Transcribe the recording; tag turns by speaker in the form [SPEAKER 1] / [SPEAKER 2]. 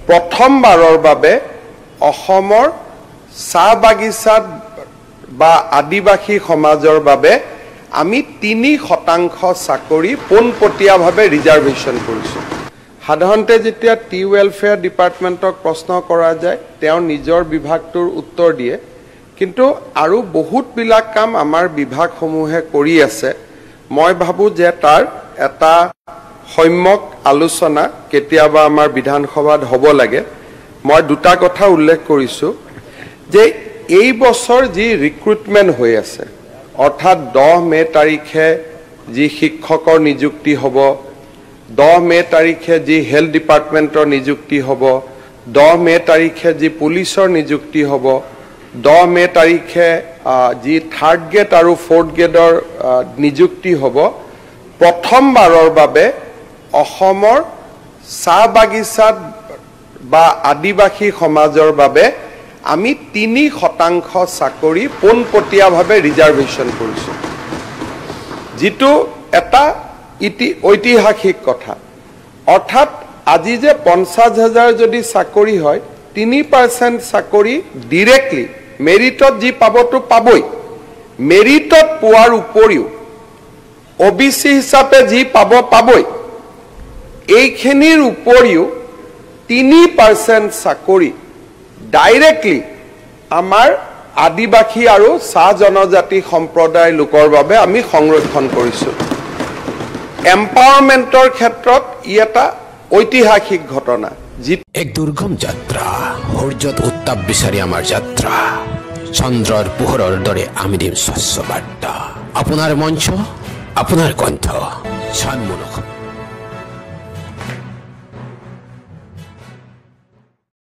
[SPEAKER 1] প্ৰথমবাৰৰ বাবে অসমৰ চাহ বাগিচাত বা আদিবাসী সমাজৰ বাবে আমি 3% চাকৰি পোনপটীয়াভাৱে ৰিজাৰ্ভেশ্যন কৰিছোঁ। সাধাৰণতে যেতিয়া টি ৱেলফেয়াৰ ডিপাৰ্টমেণ্টক প্ৰশ্ন কৰা যায় তেওঁ নিজৰ বিভাগটোৰ উত্তৰ দিয়ে, কিন্তু আৰু বহুতবিলাক কাম আমাৰ বিভাগসমূহে কৰি আছে। মই ভাবোঁ যে তাৰ এটা সম্যক আলোচনা কেতিয়াবা আমাৰ বিধানসভাত হ'ব লাগে। মই দুটা কথা উল্লেখ কৰিছোঁ যে এই বছৰ যি ৰিক্ৰুটমেণ্ট হৈ আছে, অৰ্থাৎ 10 মে তাৰিখে যি শিক্ষকৰ নিযুক্তি হ'ব, 10 মে তাৰিখে যি হেল্থ ডিপাৰ্টমেণ্টৰ নিযুক্তি হ'ব, 10 মে তাৰিখে যি পুলিচৰ নিযুক্তি হ'ব, 10 মে তাৰিখে যি 3rd গ্ৰেড আৰু 4th গ্ৰেডৰ নিযুক্তি হ'ব, প্ৰথমবাৰৰ বাবে অসমৰ চাহ বাগিচাত বা আদিবাসী সমাজৰ বাবে আমি 3% চাকৰি পোনপটীয়াভাৱে ৰিজাৰ্ভেশ্যন কৰিছোঁ, যিটো এটা ঐতিহাসিক কথা। অৰ্থাৎ আজি যে 50,000 যদি চাকৰি হয়, 3% চাকৰি ডিৰেক্টলি মেৰিটত যি পাবতো পাবই, মেৰিটত পোৱাৰ উপৰিও OBC হিচাপে যি পাবই, এইখিনিৰ উপৰিও 3% চাকৰি ডাইৰেক্টলি আমাৰ আদিবাসী আৰু চাহ জনজাতি সম্প্ৰদায়ৰ লোকৰ বাবে আমি সংৰক্ষণ কৰিছোঁ। এম্পাৱাৰমেণ্টৰ ক্ষেত্ৰত ই এটা ঐতিহাসিক ঘটনা।
[SPEAKER 2] এক দুৰ্গম যাত্ৰা, সূৰ্যত উত্তাপ বিচাৰি আমাৰ যাত্ৰা, চন্দ্ৰৰ পোহৰৰ দৰে আমি দিম স্বচ্ছ বাৰ্তা। আপোনাৰ মঞ্চ, আপোনাৰ কণ্ঠ, চানমুখ।